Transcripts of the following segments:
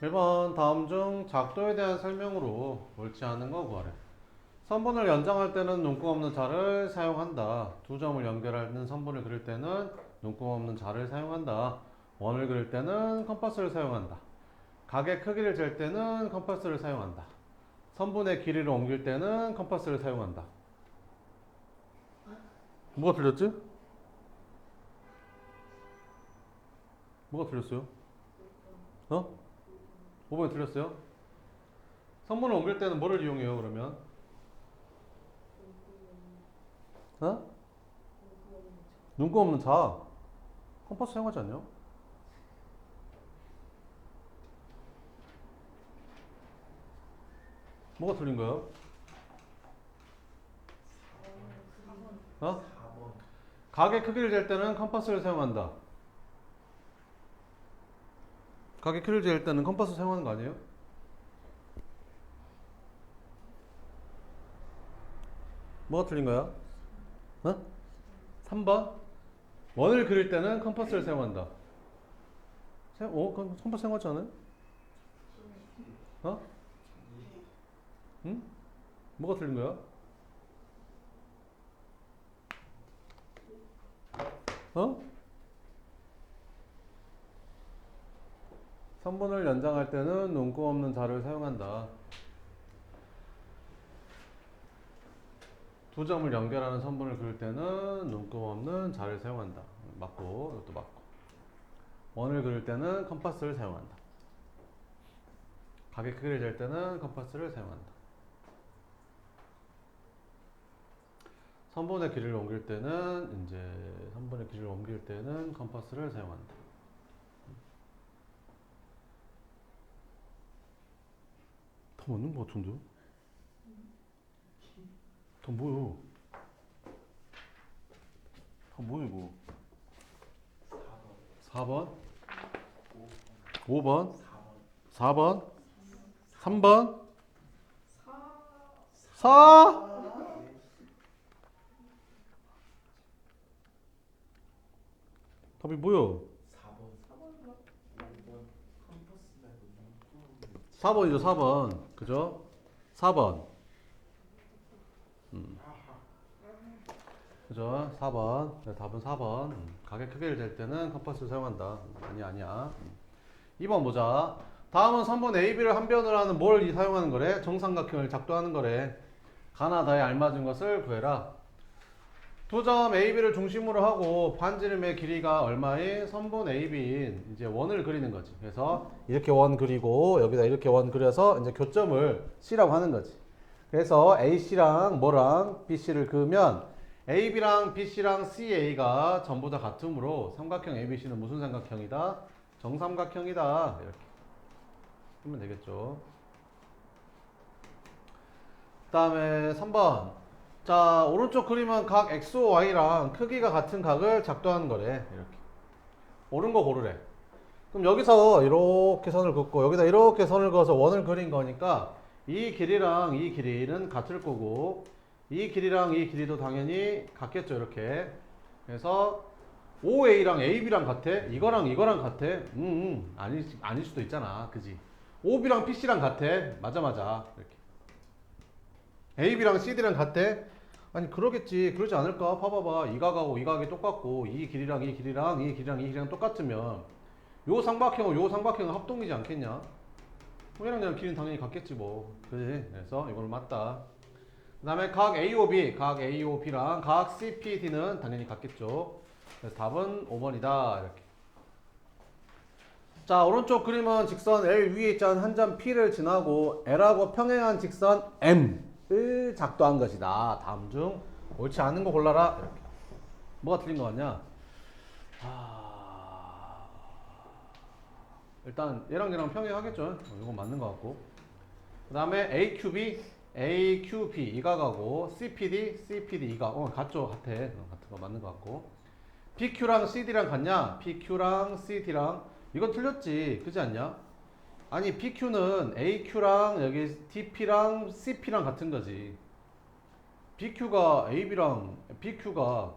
1번 다음 중 작도에 대한 설명으로 옳지 않은 거 구하래. 선분을 연장할 때는 눈금 없는 자를 사용한다. 두 점을 연결하는 선분을 그릴 때는 눈금 없는 자를 사용한다. 원을 그릴 때는 컴퍼스를 사용한다. 각의 크기를 잴 때는 컴퍼스를 사용한다. 선분의 길이를 옮길 때는 컴퍼스를 사용한다. 뭐가 틀렸지? 뭐가 틀렸어요? 어? 5번이 틀렸어요? 선분을 옮길 때는 뭐를 이용해요, 그러면? 어? 눈금 없는 자. 컴퍼스 사용하지 않냐? 뭐가 틀린 거야? 어? 각의 크기를 잴 때는 컴퍼스를 사용한다. 각의 크기를 잴 때는 컴퍼스 사용하는 거 아니에요? 뭐가 틀린 거야? 어? 3번? 원을 그릴 때는 컴퍼스를 사용한다. 컴퍼스 사용하지 않아요? 어? 응? 뭐가 틀린 거야? 어? 선분을 연장할 때는 눈금 없는 자를 사용한다. 두 점을 연결하는 선분을 그릴 때는 눈금 없는 자를 사용한다. 맞고, 이것도 맞고. 원을 그릴 때는 컴퍼스를 사용한다. 각의 크기를 잴 때는 컴퍼스를 사용한다. 선분의 길이를 옮길 때는 선분의 길이를 옮길 때는 컴퍼스를 사용한다. 다 맞는 것 같은데? 다 뭐요? 다 뭐야 이거? 4번? 5번? 4번? 3번? 4? 답이 뭐야? 4번이죠, 4번. 그죠? 4번. 그죠? 4번. 네, 답은 4번. 가격 크기를 잴 때는 컴퍼스를 사용한다. 아니야. 2번 보자. 다음은 선분 AB를 한 변을 하는 뭘 사용하는 거래? 정삼각형을 작도하는 거래. 가나다에 알맞은 것을 구해라. 두 점 AB를 중심으로 하고 반지름의 길이가 얼마인 선분 AB인 이제 원을 그리는 거지. 그래서 이렇게 원 그리고 여기다 이렇게 원 그려서 이제 교점을 C라고 하는 거지. 그래서 AC랑 뭐랑 BC를 그으면 AB랑 BC랑 CA가 전부 다 같으므로 삼각형 ABC는 무슨 삼각형이다? 정삼각형이다. 이렇게 하면 되겠죠. 그 다음에 3번. 자, 오른쪽 그림은 각 XOY랑 크기가 같은 각을 작도하는 거래. 이렇게. 옳은 거 고르래. 그럼 여기서 이렇게 선을 긋고 여기다 이렇게 선을 그어서 원을 그린 거니까 이 길이랑 이 길이는 같을 거고 이 길이랑 이 길이도 당연히 같겠죠. 이렇게. 그래서 OA랑 AB랑 같아? 이거랑 같아? 아닐 수도 있잖아. 그지? OB랑 PC랑 같아? 맞아. 이렇게. AB랑 CD랑 같아? 아니 그러겠지. 그러지 않을까? 봐봐봐. 이 각하고 이 각이 똑같고 이 길이랑 이 길이랑 이 길이랑 이 길이랑 똑같으면 요 삼각형은 요 삼각형은 합동이지 않겠냐? 얘랑 얘랑 길이는 당연히 같겠지 뭐. 그지? 그래서 이거는 맞다. 그 다음에 각 AOB, 각 AOB랑 각 CPD는 당연히 같겠죠. 그래서 답은 5번이다. 이렇게. 자, 오른쪽 그림은 직선 L 위에 있지 않은 한 점 P를 지나고 L하고 평행한 직선 M을 작도한 것이다. 다음 중 옳지 않은 거 골라라. 이렇게. 뭐가 틀린 거 같냐? 일단 얘랑 얘랑 평행하겠죠. 이건 맞는 것 같고. 그 다음에 AQB 이 각하고 CPD 이 각. 같죠. 같은 거 맞는 것 같고. PQ랑 CD랑 같냐? PQ랑 CD랑 이건 틀렸지. 그지 않냐? 아니 PQ는 AQ랑 여기 DP랑 CP랑 같은 거지. BQ가 AB랑 BQ가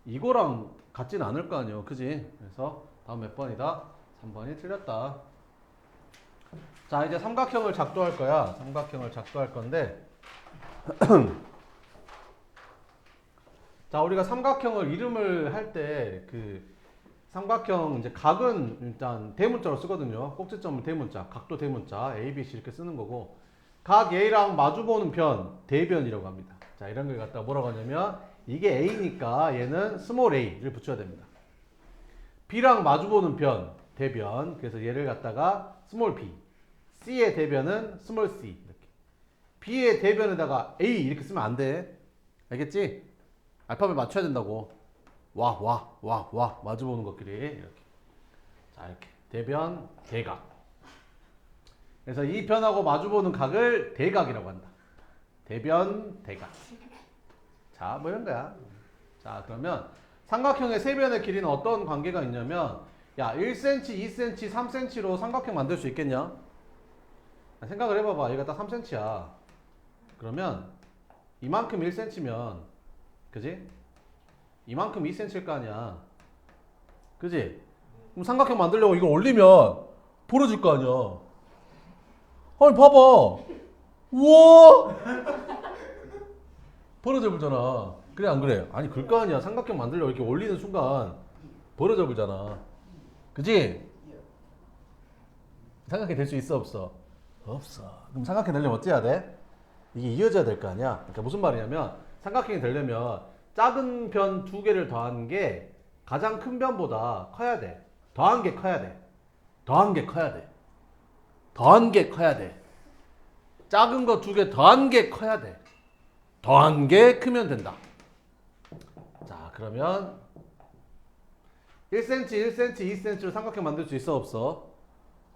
이거랑 같진 않을 거 아니에요. 그지? 그래서 다음 몇 번이다? 3번이 틀렸다. 자, 이제 삼각형을 작도할 거야. 삼각형을 작도할 건데 자, 우리가 삼각형을 이름을 할 때 그 삼각형 이제 각은 일단 대문자로 쓰거든요. 꼭지점은 대문자, 각도 대문자, A, B, C 이렇게 쓰는 거고 각 A랑 마주보는 변, 대변이라고 합니다. 자, 이런 걸 갖다가 뭐라고 하냐면 이게 A니까 얘는 스몰 a를 붙여야 됩니다. B랑 마주보는 변, 대변. 그래서 얘를 갖다가 스몰 b. C의 대변은 스몰 c. 이렇게. B의 대변에다가 A 이렇게 쓰면 안 돼. 알겠지? 알파벳 맞춰야 된다고. 와. 마주보는 것끼리. 이렇게. 자, 이렇게. 대변, 대각. 그래서 이 변하고 마주보는 각을 대각이라고 한다. 대변, 대각. 자, 뭐 이런 거야. 자, 그러면 삼각형의 세 변의 길이는 어떤 관계가 있냐면 야, 1cm, 2cm, 3cm로 삼각형 만들 수 있겠냐? 생각을 해봐봐. 얘가 딱 3cm야. 그러면 이만큼 1cm면 그지? 이만큼 2cm일 거 아니야. 그지? 그럼 삼각형 만들려고 이걸 올리면 벌어질 거 아니야. 아니 봐봐. 우와! 벌어져 불잖아. 그래 안 그래? 아니 그럴 거 아니야. 삼각형 만들려고 이렇게 올리는 순간 벌어져 불잖아. 그지? 삼각형 될 수 있어 없어? 없어. 그럼 삼각형 되려면 어찌해야 돼? 이게 이어져야 될 거 아니야. 그러니까 무슨 말이냐면 삼각형이 되려면 작은 변 두 개를 더하는 게 가장 큰 변보다 커야 돼. 더한 게 커야 돼. 더한 게 커야 돼. 더한 게 커야 돼. 작은 거 두 개 더한 게 커야 돼. 더한 게 크면 된다. 자, 그러면 1cm, 1cm, 2cm로 삼각형 만들 수 있어 없어?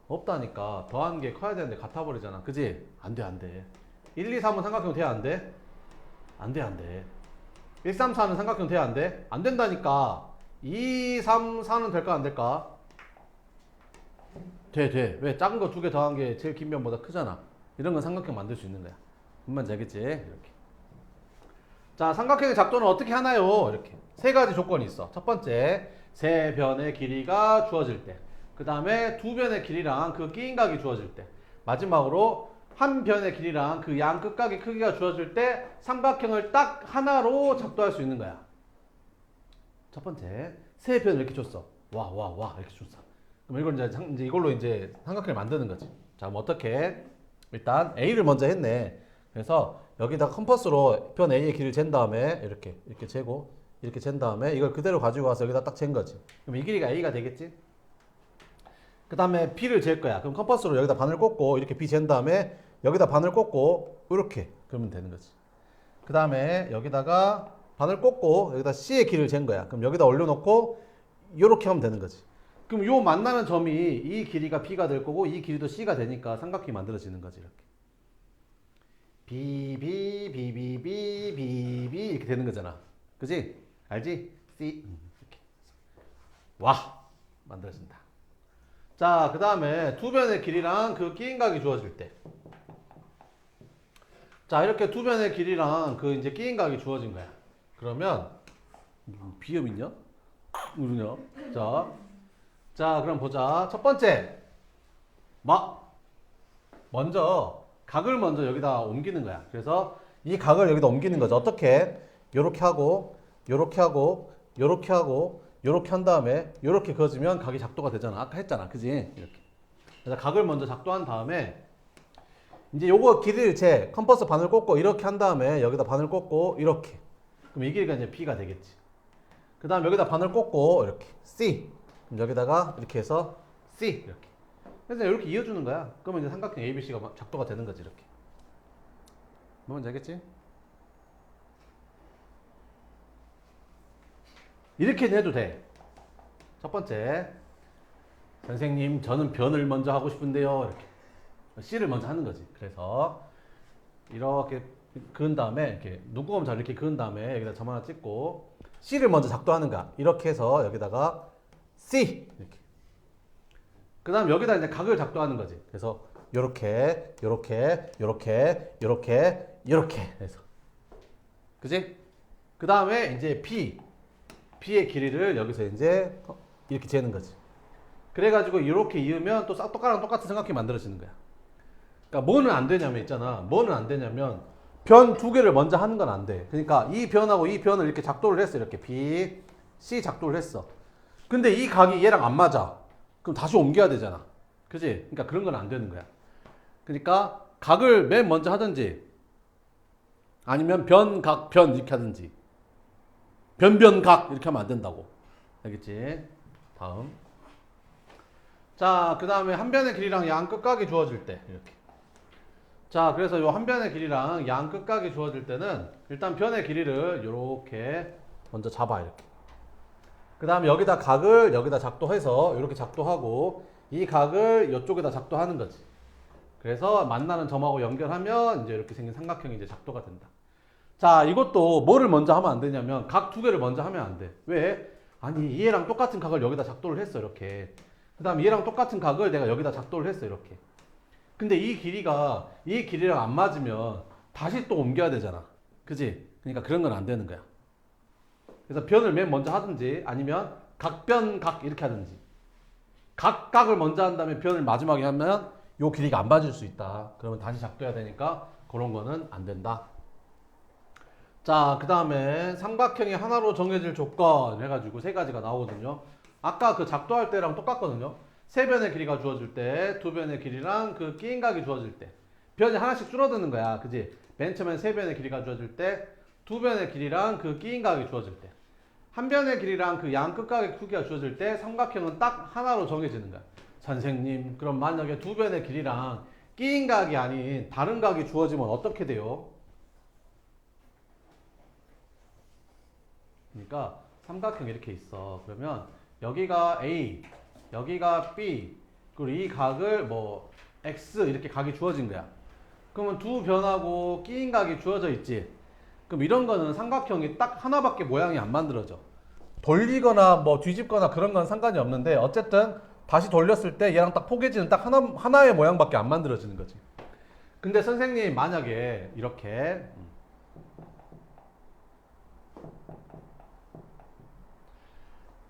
없다니까. 더한 게 커야 되는데 같아 버리잖아. 그지? 안 돼, 안 돼. 1, 2, 3은 삼각형 돼야 안 돼? 안 돼, 안 돼. 1, 3, 4는 삼각형 돼야 안 돼? 안 된다니까. 2, 3, 4는 될까 안 될까? 돼. 왜? 작은 거 두 개 더한 게 제일 긴 변보다 크잖아. 이런 건 삼각형 만들 수 있는 거야. 뭔 말인지 알겠지? 이렇게. 자, 삼각형의 작도는 어떻게 하나요? 이렇게. 세 가지 조건이 있어. 첫 번째, 세 변의 길이가 주어질 때. 그 다음에 두 변의 길이랑 그 끼인 각이 주어질 때. 마지막으로 한 변의 길이랑 그 양 끝각의 크기가 주어질 때 삼각형을 딱 하나로 작도할 수 있는 거야. 첫 번째, 세 변을 이렇게 줬어. 와 이렇게 줬어. 그럼 이걸 이제 이걸로 이제 삼각형을 만드는 거지. 자, 그럼 어떻게? 일단 A를 먼저 했네. 그래서 여기다 컴퍼스로 변 A의 길이를 잰 다음에 이렇게 재고 이렇게 잰 다음에 이걸 그대로 가지고 와서 여기다 딱 잰 거지. 그럼 이 길이가 A가 되겠지? 그 다음에 B를 잴 거야. 그럼 컴퍼스로 여기다 바늘 꽂고 이렇게 B 잰 다음에 여기다 바늘 꽂고 이렇게 그러면 되는 거지. 그 다음에 여기다가 바늘 꽂고 여기다 C의 길이를 잰 거야. 그럼 여기다 올려놓고 이렇게 하면 되는 거지. 그럼 요 만나는 점이 이 길이가 B가 될 거고 이 길이도 C가 되니까 삼각형이 만들어지는 거지. 이렇게. B 이렇게 되는 거잖아. 그지? 알지? C 이렇게. 와! 만들어진다. 자, 그 다음에 두 변의 길이랑 그 끼인 각이 주어질 때. 자, 이렇게 두 변의 길이랑 그 이제 끼인 각이 주어진 거야. 그러면 비염 있냐? 모르냐? 자, 그럼 보자. 첫 번째, 먼저 각을 먼저 여기다 옮기는 거야. 그래서 이 각을 여기다 옮기는 거죠. 어떻게? 요렇게 하고, 요렇게 하고, 요렇게 하고, 요렇게 한 다음에 요렇게 그어주면 각이 작도가 되잖아. 아까 했잖아. 그지? 이렇게. 그래서 각을 먼저 작도한 다음에 이제 요거 길이를 재 컴퍼스 바늘 꽂고 이렇게 한 다음에 여기다 바늘 꽂고 이렇게. 그럼 이 길이가 이제 B가 되겠지. 그 다음 여기다 바늘 꽂고 이렇게 C. 그럼 여기다가 이렇게 해서 C 이렇게. 그래서 이렇게 이어주는 거야. 그러면 이제 삼각형 ABC가 작도가 되는 거지. 이렇게. 뭔지 알겠지? 이렇게 해도 돼. 첫 번째, 선생님 저는 변을 먼저 하고 싶은데요. 이렇게 C를 먼저 하는 거지. 그래서 이렇게 그은 다음에 이렇게 눈구름 잘 이렇게 그은 다음에 여기다 점 하나 찍고 C를 먼저 작도하는 거야. 이렇게 해서 여기다가 C 이렇게. 그 다음 여기다 이제 각을 작도하는 거지. 그래서 요렇게 해서. 그지? 그 다음에 이제 B의 길이를 여기서 이제 이렇게 재는 거지. 그래가지고 이렇게 이으면 또 싹도까랑 똑같은 삼각형이 만들어지는 거야. 그러니까 뭐는 안 되냐면 있잖아. 뭐는 안 되냐면 변 두 개를 먼저 하는 건 안 돼. 그러니까 이 변하고 이 변을 이렇게 작도를 했어. 이렇게 B, C 작도를 했어. 근데 이 각이 얘랑 안 맞아. 그럼 다시 옮겨야 되잖아. 그지? 그러니까 그런 건 안 되는 거야. 그러니까 각을 맨 먼저 하든지 아니면 변, 각, 변 이렇게 하든지 변변각 이렇게 하면 안 된다고. 알겠지? 다음. 자, 그 다음에 한 변의 길이랑 양 끝각이 주어질 때 이렇게. 자, 그래서 요 한 변의 길이랑 양 끝각이 주어질 때는 일단 변의 길이를 이렇게 먼저 잡아 이렇게. 그 다음에 여기다 각을 여기다 작도해서 이렇게 작도하고 이 각을 이쪽에다 작도하는 거지. 그래서 만나는 점하고 연결하면 이제 이렇게 생긴 삼각형이 이제 작도가 된다. 자, 이것도 뭐를 먼저 하면 안 되냐면 각 두 개를 먼저 하면 안 돼. 왜? 아니 얘랑 똑같은 각을 여기다 작도를 했어 이렇게. 그 다음에 얘랑 똑같은 각을 내가 여기다 작도를 했어 이렇게. 근데 이 길이가 이 길이랑 안 맞으면 다시 또 옮겨야 되잖아. 그지? 그러니까 그런 건 안 되는 거야. 그래서 변을 맨 먼저 하든지 아니면 각변 각 이렇게 하든지. 각각을 먼저 한 다음에 변을 마지막에 하면 요 길이가 안 맞을 수 있다. 그러면 다시 작도해야 되니까 그런 거는 안 된다. 자, 그 다음에 삼각형이 하나로 정해질 조건 해가지고 세 가지가 나오거든요. 아까 그 작도할 때랑 똑같거든요. 세 변의 길이가 주어질 때, 두 변의 길이랑 그 끼인 각이 주어질 때. 변이 하나씩 줄어드는 거야. 그지? 맨 처음에 세 변의 길이가 주어질 때, 두 변의 길이랑 그 끼인 각이 주어질 때. 한 변의 길이랑 그 양 끝각의 크기가 주어질 때 삼각형은 딱 하나로 정해지는 거야. 선생님, 그럼 만약에 두 변의 길이랑 끼인 각이 아닌 다른 각이 주어지면 어떻게 돼요? 그러니까 삼각형이 이렇게 있어. 그러면 여기가 A, 여기가 B, 그리고 이 각을 뭐 X 이렇게 각이 주어진 거야. 그러면 두 변하고 끼인 각이 주어져 있지. 그럼 이런 거는 삼각형이 딱 하나밖에 모양이 안 만들어져. 돌리거나 뭐 뒤집거나 그런 건 상관이 없는데 어쨌든 다시 돌렸을 때 얘랑 딱 포개지는 딱 하나의 모양밖에 안 만들어지는 거지. 근데 선생님 만약에 이렇게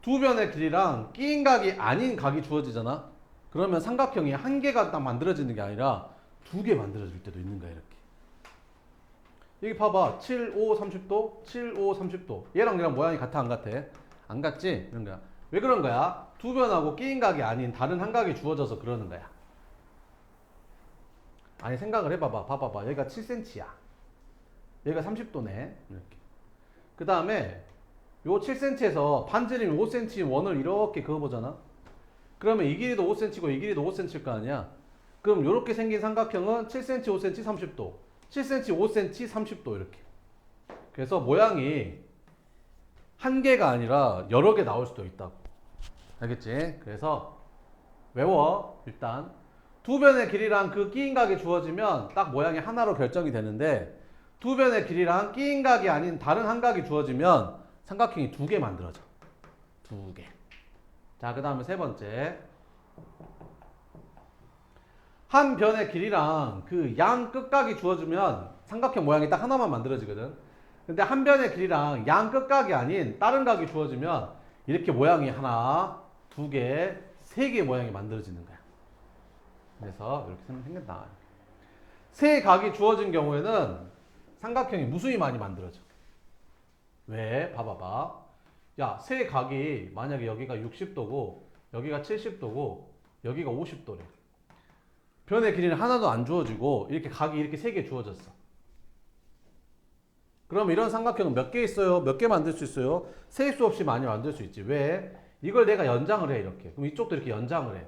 두 변의 길이랑 끼인 각이 아닌 각이 주어지잖아. 그러면 삼각형이 한 개가 딱 만들어지는 게 아니라 두 개 만들어질 때도 있는 거야 이렇게. 여기 봐봐. 7, 5, 30도, 7, 5, 30도. 얘랑 모양이 같아 안 같아? 안 같지? 이런 거야. 왜 그런 거야? 두 변하고 끼인 각이 아닌 다른 한 각이 주어져서 그러는 거야. 아니 생각을 해봐봐. 봐봐봐. 여기가 7cm야. 여기가 30도네. 이렇게. 그 다음에 요 7cm에서 반지름 5cm 원을 이렇게 그어보잖아. 그러면 이 길이도 5cm고 이 길이도 5cm일 거 아니야. 그럼 이렇게 생긴 삼각형은 7cm, 5cm, 30도, 7cm, 5cm, 30도 이렇게. 그래서 모양이 한 개가 아니라 여러 개 나올 수도 있다고. 알겠지? 그래서 외워. 일단 두 변의 길이랑 그 끼인 각이 주어지면 딱 모양이 하나로 결정이 되는데 두 변의 길이랑 끼인 각이 아닌 다른 한 각이 주어지면 삼각형이 두 개 만들어져. 두 개. 자, 그 다음에 세 번째. 한 변의 길이랑 그 양 끝각이 주어지면 삼각형 모양이 딱 하나만 만들어지거든. 근데 한 변의 길이랑 양 끝각이 아닌 다른 각이 주어지면 이렇게 모양이 하나, 두 개, 세 개 모양이 만들어지는 거야. 그래서 이렇게 생긴다. 세 각이 주어진 경우에는 삼각형이 무수히 많이 만들어져. 왜? 봐봐봐. 야, 세 각이 만약에 여기가 60도고 여기가 70도고 여기가 50도래. 변의 길이는 하나도 안 주어지고 이렇게 각이 이렇게 세 개 주어졌어. 그럼 이런 삼각형은 몇 개 있어요? 몇 개 만들 수 있어요? 셀 수 없이 많이 만들 수 있지. 왜? 이걸 내가 연장을 해 이렇게. 그럼 이쪽도 이렇게 연장을 해.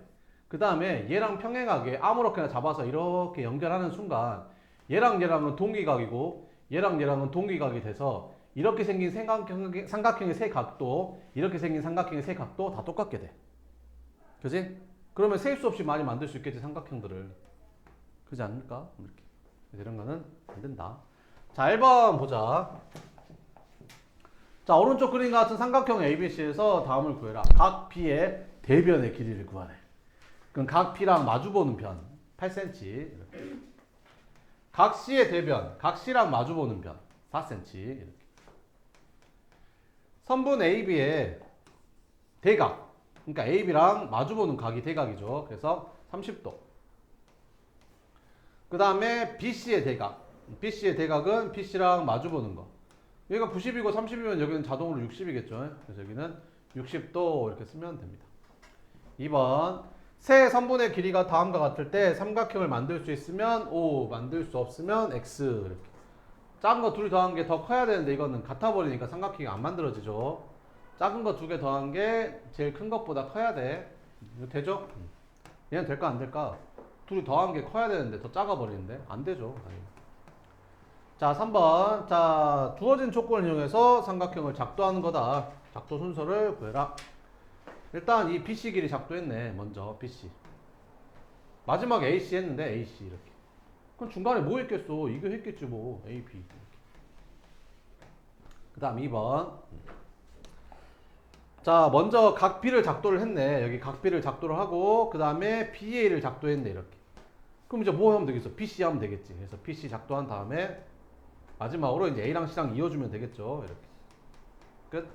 그 다음에 얘랑 평행하게 아무렇게나 잡아서 이렇게 연결하는 순간 얘랑 얘랑은 동기각이고 얘랑 얘랑은 동기각이 돼서 이렇게 생긴 삼각형의 세 각도 이렇게 생긴 삼각형의 세 각도 다 똑같게 돼. 그지? 그러면 셀 수 없이 많이 만들 수 있겠지 삼각형들을. 그렇지 않을까? 이렇게. 이런 거는 안 된다. 자, 1번 보자. 자, 오른쪽 그림과 같은 삼각형 ABC에서 다음을 구해라. 각 B의 대변의 길이를 구하래. 그럼 각 B랑 마주보는 편 8cm 이렇게. 각 C의 대변, 각 C랑 마주보는 편 4cm 이렇게. 선분 AB의 대각 그러니까 AB랑 마주보는 각이 대각이죠. 그래서 30도. 그 다음에 BC의 대각. BC의 대각은 BC랑 마주보는 거. 여기가 90이고 30이면 여기는 자동으로 60이겠죠. 그래서 여기는 60도 이렇게 쓰면 됩니다. 2번. 세 선분의 길이가 다음과 같을 때 삼각형을 만들 수 있으면 O, 만들 수 없으면 X. 이렇게. 작은 거 둘 더한 게 더 커야 되는데 이거는 같아 버리니까 삼각형이 안 만들어지죠. 작은 거 두 개 더한 게 제일 큰 것보다 커야 돼. 이거 되죠? 얘는 될까 안 될까? 둘이 더한 게 커야 되는데 더 작아 버리는데 안 되죠. 자, 3번. 자, 주어진 조건을 이용해서 삼각형을 작도하는 거다. 작도 순서를 구해라. 일단 이 BC 길이 작도했네. 먼저 BC. 마지막에 AC 했는데 AC 이렇게. 그럼 중간에 뭐 했겠어? 이거 했겠지 뭐. AB. 그 다음 2번. 자, 먼저 각 B를 작도를 했네. 여기 각 B를 작도를 하고 그 다음에 BA를 작도했네. 이렇게. 그럼 이제 뭐 하면 되겠어? BC 하면 되겠지. 그래서 BC 작도한 다음에 마지막으로 이제 A랑 C랑 이어주면 되겠죠. 이렇게. 끝.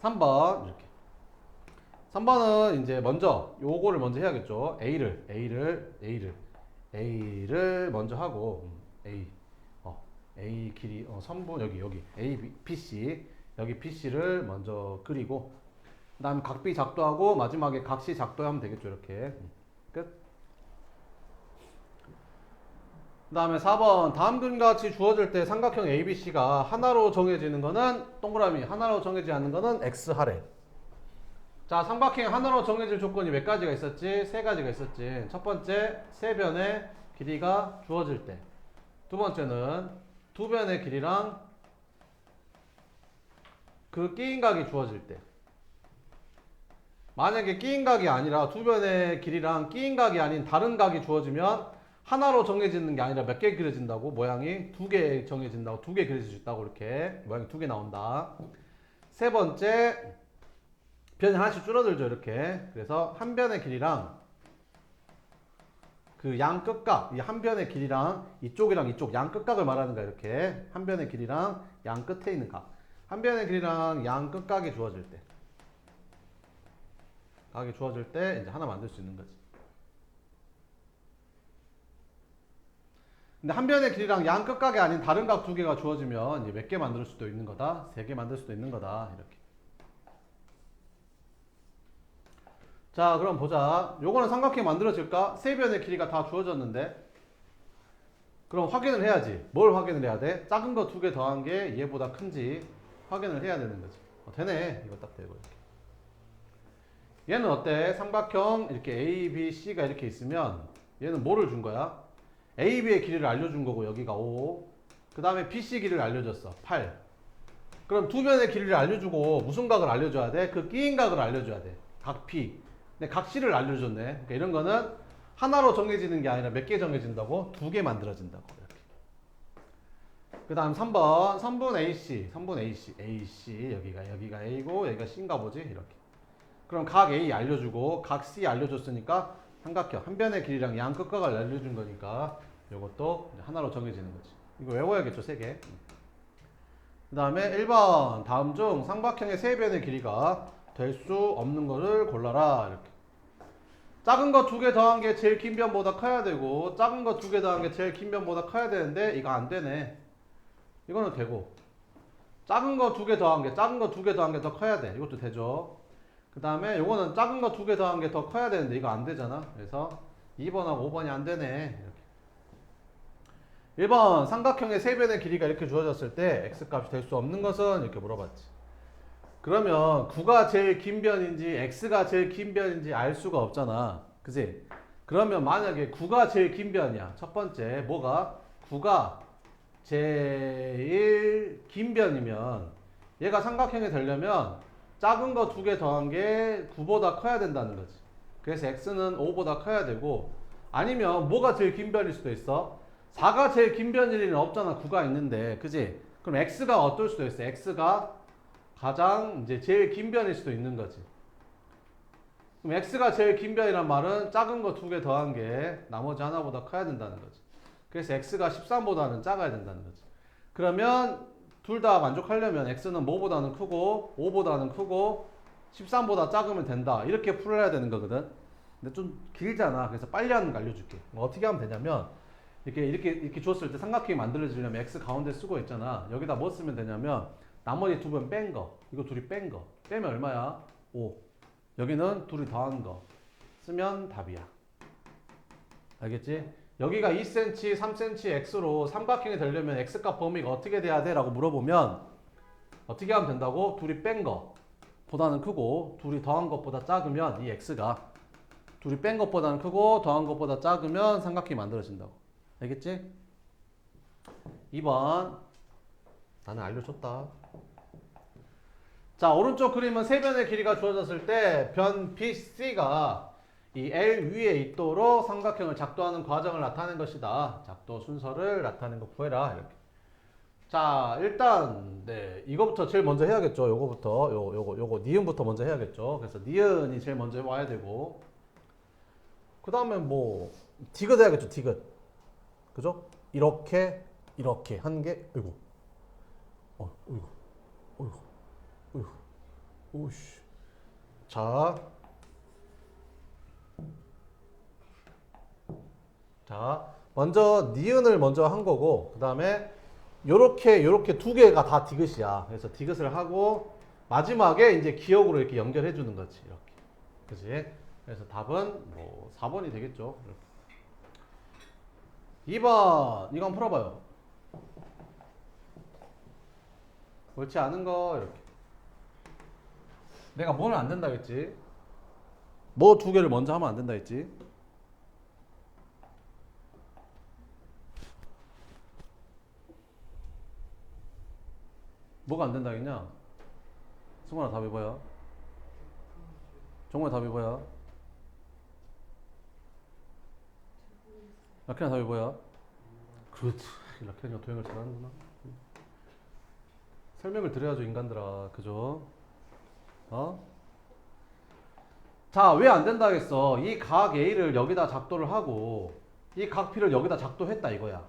3번. 이렇게. 3번은 이제 먼저 요거를 먼저 해야겠죠. A를 먼저 하고 A 길이 3번 여기 A, B, PC 여기 PC를 먼저 그리고 그 다음에 각 B 작도하고 마지막에 각 C 작도하면 되겠죠. 이렇게. 끝. 그 다음에 4번. 다음 그림과 같이 주어질 때 삼각형 ABC가 하나로 정해지는 거는 동그라미 하나로 정해지지 않는 거는 X 하래. 자, 삼각형 하나로 정해질 조건이 몇 가지가 있었지? 세 가지가 있었지. 첫 번째, 세 변의 길이가 주어질 때. 두 번째는 두 변의 길이랑 그 끼인 각이 주어질 때. 만약에 끼인 각이 아니라 두 변의 길이랑 끼인 각이 아닌 다른 각이 주어지면 하나로 정해지는 게 아니라 몇 개 그려진다고? 모양이 두 개 정해진다고? 두 개 그려질 수 있다고? 이렇게 모양이 두 개 나온다. 세 번째, 변이 하나씩 줄어들죠. 이렇게. 그래서 한 변의 길이랑 그 양 끝각, 이 한 변의 길이랑 이쪽이랑 이쪽 양 끝각을 말하는 거야. 이렇게. 한 변의 길이랑 양 끝에 있는 각. 한 변의 길이랑 양 끝각이 주어질 때. 각이 주어질 때 이제 하나 만들 수 있는 거지. 근데 한 변의 길이랑 양 끝각이 아닌 다른 각 두 개가 주어지면 이제 몇 개 만들 수도 있는 거다. 세 개 만들 수도 있는 거다. 이렇게. 자, 그럼 보자. 요거는 삼각형이 만들어질까? 세 변의 길이가 다 주어졌는데. 그럼 확인을 해야지. 뭘 확인을 해야 돼? 작은 거 두 개 더한 게 얘보다 큰지 확인을 해야 되는 거지. 되네. 이거 딱 되고 이렇게. 얘는 어때? 삼각형 이렇게 A, B, C가 이렇게 있으면 얘는 뭐를 준 거야? A, B의 길이를 알려준 거고 여기가 5. 그 다음에 BC 길이를 알려줬어. 8. 그럼 두 변의 길이를 알려주고 무슨 각을 알려줘야 돼? 그 끼인 각을 알려줘야 돼. 각 P. 근데 각 C를 알려줬네. 그러니까 이런 거는 하나로 정해지는 게 아니라 몇 개 정해진다고? 두 개 만들어진다고. 이렇게. 그 다음 3번. 3분 AC. 3분 AC. AC. 여기가 A고 여기가 C인가 보지? 이렇게. 그럼 각 A 알려주고 각 C 알려줬으니까 삼각형 한 변의 길이랑 양 끝각을 알려준 거니까 이것도 하나로 정해지는 거지. 이거 외워야겠죠, 세 개. 그 다음에 1번. 다음 중 삼각형의 세 변의 길이가 될 수 없는 거를 골라라. 이렇게. 작은 거 두 개 더한 게 제일 긴 변보다 커야 되고 작은 거 두 개 더한 게 제일 긴 변보다 커야 되는데 이거 안 되네. 이거는 되고 작은 거 두 개 더한 게 더 커야 돼. 이것도 되죠. 그 다음에 요거는 작은 거 두 개 더한 게 더 커야 되는데 이거 안 되잖아. 그래서 2번하고 5번이 안 되네. 이렇게. 1번. 삼각형의 세 변의 길이가 이렇게 주어졌을 때 x값이 될 수 없는 것은 이렇게 물어봤지. 그러면 9가 제일 긴 변인지 x가 제일 긴 변인지 알 수가 없잖아. 그지? 그러면 만약에 9가 제일 긴 변이야. 첫 번째 뭐가? 9가 제일 긴 변이면 얘가 삼각형이 되려면 작은 거 두 개 더한 게 9보다 커야 된다는 거지. 그래서 x는 5보다 커야 되고 아니면 뭐가 제일 긴 변일 수도 있어? 4가 제일 긴 변일 리는 없잖아. 9가 있는데. 그지? 그럼 x가 어떨 수도 있어? x가 가장 이제 제일 긴 변일 수도 있는 거지. 그럼 x가 제일 긴 변이란 말은 작은 거 두 개 더한 게 나머지 하나보다 커야 된다는 거지. 그래서 x가 13보다는 작아야 된다는 거지. 그러면 둘 다 만족하려면 x는 뭐보다는 크고 5보다는 크고 13보다 작으면 된다. 이렇게 풀어야 되는 거거든. 근데 좀 길잖아. 그래서 빨리 하는 거 알려줄게. 어떻게 하면 되냐면 이렇게 줬을 때 삼각형이 만들어지려면 x 가운데 쓰고 있잖아. 여기다 뭐 쓰면 되냐면 나머지 두 번 뺀 거. 이거 둘이 뺀 거. 빼면 얼마야? 5. 여기는 둘이 더한 거. 쓰면 답이야. 알겠지? 여기가 2cm, 3cm x로 삼각형이 되려면 x값 범위가 어떻게 돼야 돼? 라고 물어보면 어떻게 하면 된다고? 둘이 뺀 거 보다는 크고 둘이 더한 것보다 작으면 이 x가 둘이 뺀 것보다는 크고 더한 것보다 작으면 삼각형이 만들어진다고. 알겠지? 2번 나는 알려줬다. 자, 오른쪽 그림은 세 변의 길이가 주어졌을 때 변 BC가 이 L 위에 있도록 삼각형을 작도하는 과정을 나타낸 것이다. 작도 순서를 나타낸 거 구해라. 이렇게. 자, 일단 네, 이거부터 제일 먼저 해야겠죠. 요거부터 요거 니은부터 먼저 해야겠죠. 그래서 니은이 제일 먼저 와야 되고 그 다음에 뭐 디귿 해야겠죠. 디귿. 그죠? 이렇게 한 게 어이구 어이구 어이구 어이구 오씨. 자, 먼저 니은을 먼저 한 거고 그 다음에 요렇게 두 개가 다 디귿이야. 그래서 디귿을 하고 마지막에 이제 기역으로 이렇게 연결해 주는 거지. 이렇게. 그치? 그래서 답은 뭐 4번이 되겠죠. 이렇게. 2번 이거 한번 풀어봐요. 옳지 않은 거 이렇게. 내가 뭐는 안 된다 했지? 뭐 두 개를 먼저 하면 안 된다 했지? 뭐가 안 된다 했냐? 승관아 답이 뭐야? 정말 답이 뭐야? 라켄아 답이 뭐야? 그렇지. 라켄이가 도형을 잘하는구나. 설명을 드려야죠 인간들아. 그죠? 어? 자, 왜 안 된다 하겠어? 이 각 A를 여기다 작도를 하고 이 각 P를 여기다 작도했다 이거야.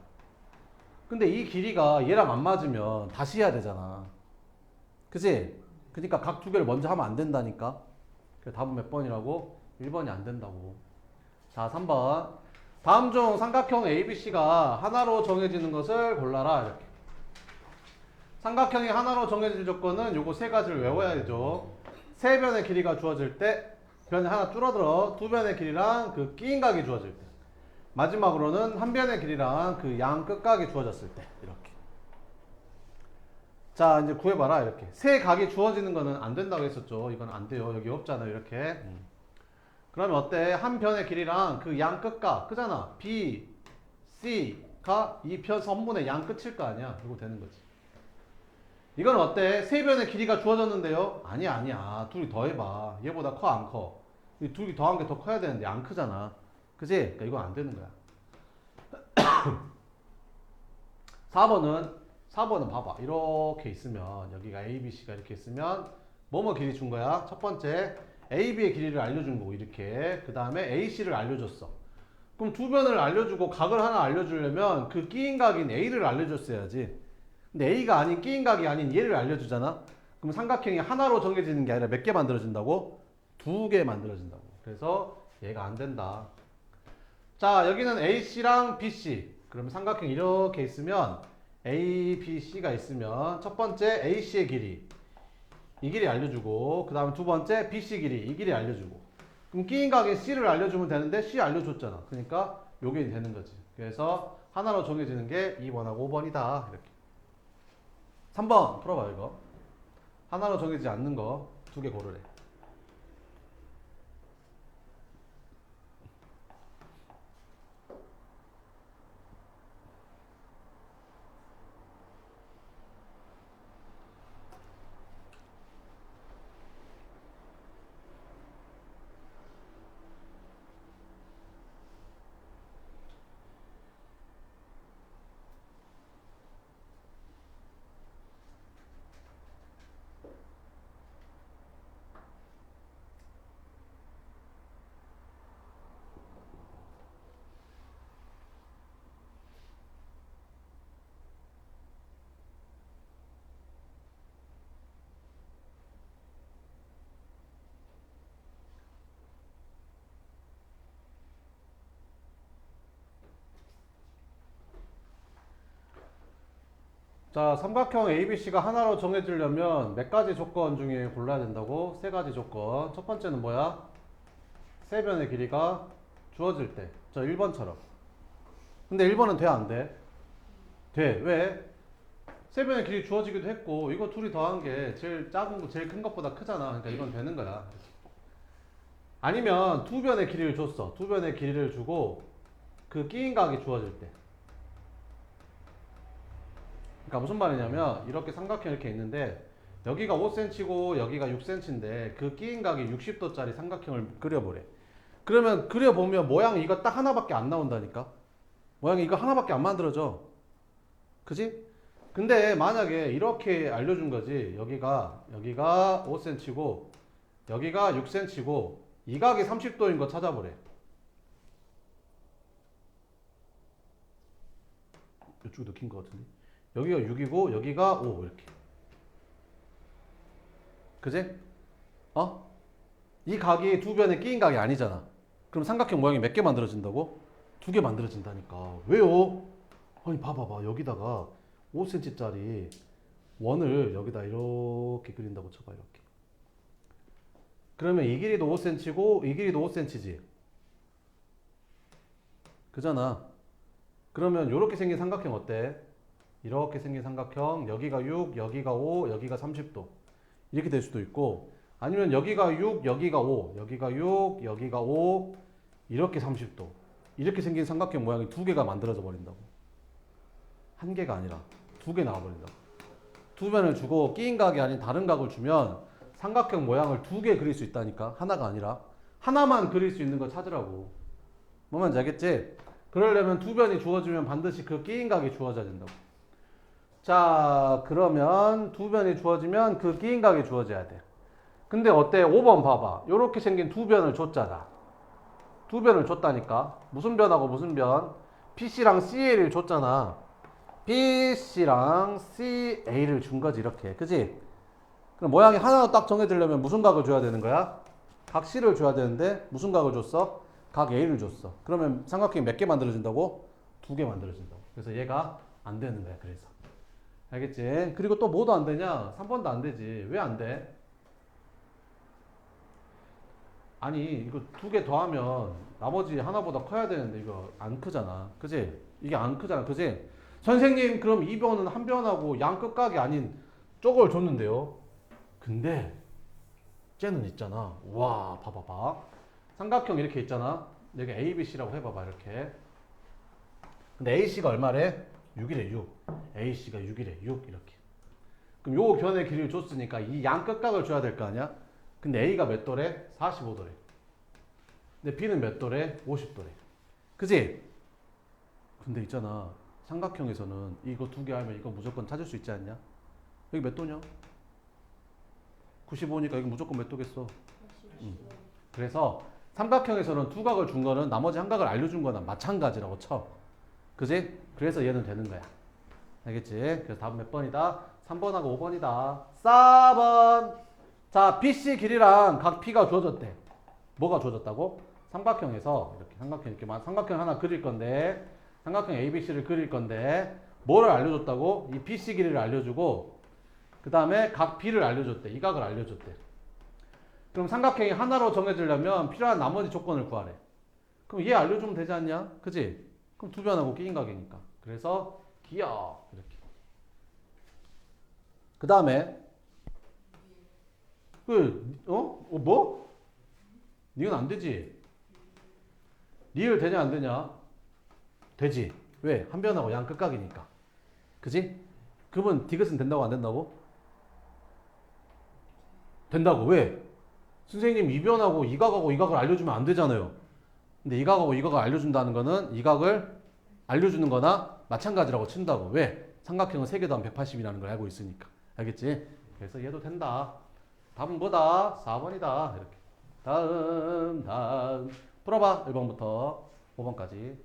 근데 이 길이가 얘랑 안 맞으면 다시 해야 되잖아. 그치? 그러니까 각 두 개를 먼저 하면 안 된다니까. 그래서 답은 몇 번이라고? 1번이 안 된다고. 자, 3번. 다음 중 삼각형 ABC가 하나로 정해지는 것을 골라라. 이렇게. 삼각형이 하나로 정해질 조건은 요거 세 가지를 외워야죠. 세 변의 길이가 주어질 때, 변이 하나 줄어들어 두 변의 길이랑 그 끼인 각이 주어질 때, 마지막으로는 한 변의 길이랑 그 양 끝각이 주어졌을 때 이렇게. 자, 이제 구해봐라. 이렇게 세 각이 주어지는 거는 안 된다고 했었죠. 이건 안 돼요. 여기 없잖아요. 이렇게. 그러면 어때? 한 변의 길이랑 그 양 끝각 그잖아. B, C가 이 편 선분의 양 끝일 거 아니야. 이거 되는 거지. 이건 어때? 세 변의 길이가 주어졌는데요? 아니야. 둘이 더해봐. 얘보다 커, 안 커? 이 둘이 더한 게 더 커야 되는데 안 크잖아. 그지? 그러니까 이건 안 되는 거야. 4번은 봐봐. 이렇게 있으면 여기가 A, B, C가 이렇게 있으면 뭐뭐 길이 준 거야? 첫 번째 A, B의 길이를 알려준 거고 이렇게. 그 다음에 A, C를 알려줬어. 그럼 두 변을 알려주고 각을 하나 알려주려면 그 끼인 각인 A를 알려줬어야지. 근데 A가 아닌 끼인 각이 아닌 얘를 알려주잖아. 그럼 삼각형이 하나로 정해지는 게 아니라 몇 개 만들어진다고? 두 개 만들어진다고. 그래서 얘가 안 된다. 자, 여기는 AC랑 BC. 그러면 삼각형 이렇게 있으면 A, B, C가 있으면 첫 번째 AC의 길이 이 길이 알려주고 그 다음에 두 번째 BC 길이 이 길이 알려주고 그럼 끼인 각인 C를 알려주면 되는데 C 알려줬잖아. 그러니까 요게 되는 거지. 그래서 하나로 정해지는 게 2번하고 5번이다. 이렇게. 3번 풀어봐요 이거. 하나로 정해지지 않는 거 두 개 고르래. 자, 삼각형 ABC가 하나로 정해지려면 몇 가지 조건 중에 골라야 된다고? 세 가지 조건. 첫 번째는 뭐야? 세 변의 길이가 주어질 때. 저 1번처럼. 근데 1번은 돼, 안 돼? 돼. 왜? 세 변의 길이 주어지기도 했고, 이거 둘이 더한 게 제일 작은 거, 제일 큰 것보다 크잖아. 그러니까 이건 되는 거야. 아니면 두 변의 길이를 줬어. 두 변의 길이를 주고, 그 끼인 각이 주어질 때. 그러니까 무슨 말이냐면 이렇게 삼각형 이렇게 있는데 여기가 5cm고 여기가 6cm인데 그 끼인 각이 60도짜리 삼각형을 그려보래. 그러면 그려보면 모양이 이거 딱 하나밖에 안 나온다니까. 모양이 이거 하나밖에 안 만들어져. 그지? 근데 만약에 이렇게 알려준 거지. 여기가 5cm고 여기가 6cm고 이 각이 30도인 거 찾아보래. 이쪽이 더 긴 거 같은데. 여기가 6이고 여기가 5 이렇게. 그지? 어? 이 각이 두 변에 끼인 각이 아니잖아. 그럼 삼각형 모양이 몇 개 만들어진다고? 두 개 만들어진다니까. 왜요? 아니 봐봐봐. 여기다가 5cm짜리 원을 여기다 이렇게 그린다고 쳐봐. 이렇게. 그러면 이 길이도 5cm고 이 길이도 5cm지. 그잖아. 그러면 이렇게 생긴 삼각형 어때? 이렇게 생긴 삼각형 여기가 6, 여기가 5, 여기가 30도 이렇게 될 수도 있고 아니면 여기가 6, 여기가 5, 여기가 6, 여기가 5 이렇게 30도 이렇게 생긴 삼각형 모양이 두 개가 만들어져 버린다고. 한 개가 아니라 두 개 나와 버린다고. 두 변을 주고 끼인 각이 아닌 다른 각을 주면 삼각형 모양을 두 개 그릴 수 있다니까. 하나가 아니라 하나만 그릴 수 있는 걸 찾으라고. 뭔 말인지 알겠지? 그러려면 두 변이 주어지면 반드시 그 끼인 각이 주어져야 된다고. 자, 그러면 두 변이 주어지면 그 끼인 각이 주어져야 돼. 근데 어때? 5번 봐봐. 요렇게 생긴 두 변을 줬잖아. 두 변을 줬다니까. 무슨 변하고 무슨 변? PC랑 CA를 줬잖아. PC랑 CA를 준 거지, 이렇게. 그지? 그럼 모양이 하나 딱 정해지려면 무슨 각을 줘야 되는 거야? 각 C를 줘야 되는데 무슨 각을 줬어? 각 A를 줬어. 그러면 삼각형이 몇 개 만들어진다고? 두 개 만들어진다고. 그래서 얘가 안 되는 거야, 그래서. 알겠지? 그리고 또 뭐도 안 되냐? 3번도 안 되지. 왜 안 돼? 아니, 이거 두 개 더하면 나머지 하나보다 커야 되는데 이거 안 크잖아. 그지? 이게 안 크잖아. 그지? 선생님, 그럼 이 변은 한 변하고 양 끝각이 아닌 저걸 줬는데요. 근데 쟤는 있잖아. 와, 봐봐봐. 삼각형 이렇게 있잖아. 여기 ABC라고 해봐봐, 이렇게. 근데 AC가 얼마래? 6이래, 6. AC가 6이래, 6. 이렇게. 그럼 요 변의 길이를 줬으니까 이 양 끝각을 줘야 될 거 아니야? 근데 A가 몇 도래? 45도래. 근데 B는 몇 도래? 50도래. 그지? 근데 있잖아. 삼각형에서는 이거 두 개 하면 이거 무조건 찾을 수 있지 않냐? 여기 몇 도냐? 95니까 이거 무조건 몇 도겠어? 그래서 삼각형에서는 두 각을 준 거는 나머지 한 각을 알려준 거나 마찬가지라고 쳐. 그지? 그래서 얘는 되는 거야. 알겠지? 그래서 답은 몇 번이다? 3번하고 5번이다. 4번. 자, BC 길이랑 각 P가 주어졌대. 뭐가 주어졌다고? 삼각형에서 이렇게 삼각형 하나 그릴 건데 삼각형 ABC를 그릴 건데 뭐를 알려줬다고? 이 BC 길이를 알려주고 그 다음에 각 B를 알려줬대. 이 각을 알려줬대. 그럼 삼각형이 하나로 정해지려면 필요한 나머지 조건을 구하래. 그럼 얘 알려주면 되지 않냐? 그지? 그럼 두 변하고 끼인 각이니까. 그래서 기억 이렇게. 그 다음에 뭐? 니은 안 되지? 리을 되냐 안 되냐? 되지. 왜? 한 변하고 양 끝각이니까. 그지? 그러면 디귿은 된다고 안 된다고? 된다고. 왜? 선생님 이 변하고 이 각하고 이 각을 알려주면 안 되잖아요. 근데 이 각하고 이 각을 알려준다는 거는 이 각을 알려주는 거나 마찬가지라고 친다고. 왜? 삼각형은 3개 더하면 180이라는 걸 알고 있으니까. 알겠지? 그래서 얘도 된다. 답은 뭐다? 4번이다. 이렇게. 다음. 풀어봐. 1번부터 5번까지.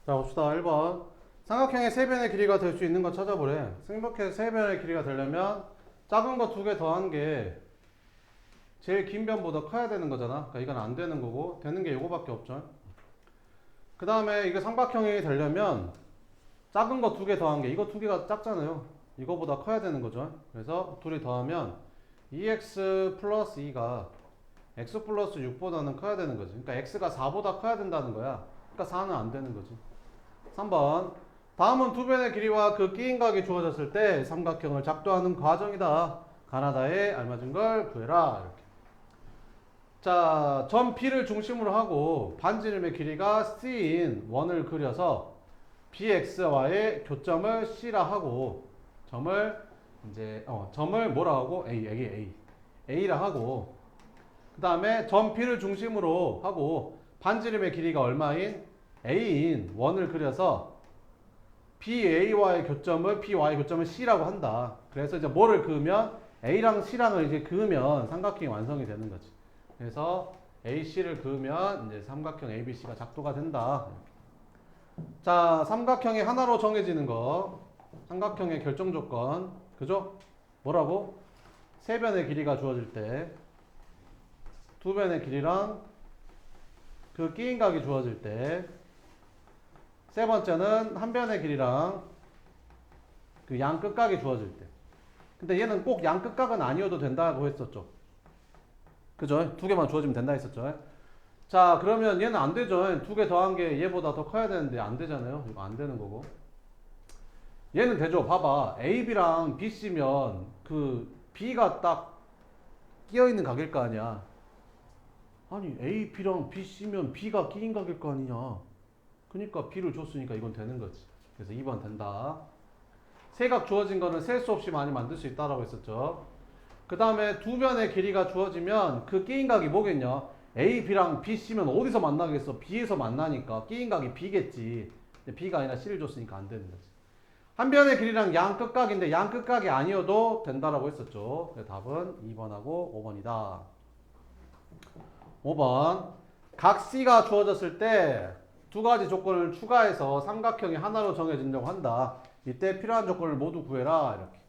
자, 봅시다. 1번. 삼각형의 세 변의 길이가 될 수 있는 거 찾아보래. 삼각형의 세 변의 길이가 되려면 작은 거 두 개 더한 게 제일 긴 변보다 커야 되는 거잖아. 그러니까 이건 안 되는 거고, 되는 게 요거밖에 없죠. 그 다음에 이게 삼각형이 되려면 작은 거 두 개 더한 게, 이거 두 개가 작잖아요. 이거보다 커야 되는 거죠. 그래서 둘이 더하면 2x 플러스 2가 x 플러스 6보다는 커야 되는 거지. 그러니까 x가 4보다 커야 된다는 거야. 그러니까 4는 안 되는 거지. 3번. 다음은 두 변의 길이와 그 끼인 각이 주어졌을 때 삼각형을 작도하는 과정이다. 가나다에 알맞은 걸 구해라. 이렇게. 자, 점 B를 중심으로 하고 반지름의 길이가 C인 원을 그려서 BX와의 교점을 C라 하고 점을 뭐라 하고 A라 하고 그 다음에 점 B를 중심으로 하고 반지름의 길이가 얼마인 A인 원을 그려서 BA와의 교점을 BY의 교점을 C라고 한다. 그래서 이제 뭐를 그으면 A랑 C랑을 이제 그으면 삼각형이 완성이 되는 거지. 그래서 AC를 그으면 이제 삼각형 ABC가 작도가 된다. 자, 삼각형이 하나로 정해지는 거. 삼각형의 결정 조건. 그죠? 뭐라고? 세 변의 길이가 주어질 때, 두 변의 길이랑 그 끼인 각이 주어질 때, 세 번째는 한 변의 길이랑 그 양 끝각이 주어질 때. 근데 얘는 꼭 양 끝각은 아니어도 된다고 했었죠. 그죠? 두 개만 주어지면 된다 했었죠. 자, 그러면 얘는 안 되죠. 두 개 더한 게 얘보다 더 커야 되는데 안 되잖아요. 이거 안 되는 거고. 얘는 되죠. 봐봐. AB랑 BC면 그 B가 딱 끼어 있는 각일 거 아니야. 아니, AB랑 BC면 B가 끼인 각일 거 아니냐. 그러니까 B를 줬으니까 이건 되는 거지. 그래서 2번 된다. 세각 주어진 거는 셀 수 없이 많이 만들 수 있다라고 했었죠. 그 다음에 두 변의 길이가 주어지면 그 끼인 각이 뭐겠냐? A, B랑 B, C면 어디서 만나겠어? B에서 만나니까 끼인 각이 B겠지. 근데 B가 아니라 C를 줬으니까 안 되는 거지. 한 변의 길이랑 양 끝각인데 양 끝각이 아니어도 된다라고 했었죠. 그래서 답은 2번하고 5번이다. 5번. 각 C가 주어졌을 때 두 가지 조건을 추가해서 삼각형이 하나로 정해진다고 한다. 이때 필요한 조건을 모두 구해라. 이렇게.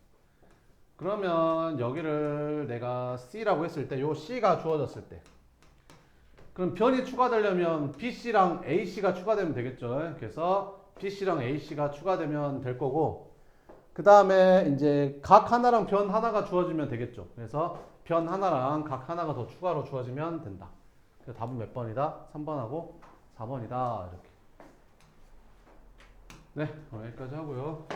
그러면 여기를 내가 C라고 했을 때 요 C가 주어졌을 때 그럼 변이 추가되려면 BC랑 AC가 추가되면 되겠죠. 그래서 BC랑 AC가 추가되면 될 거고 그 다음에 이제 각 하나랑 변 하나가 주어지면 되겠죠. 그래서 변 하나랑 각 하나가 더 추가로 주어지면 된다. 그래서 답은 몇 번이다? 3번하고 4번이다. 이렇게. 네, 여기까지 하고요.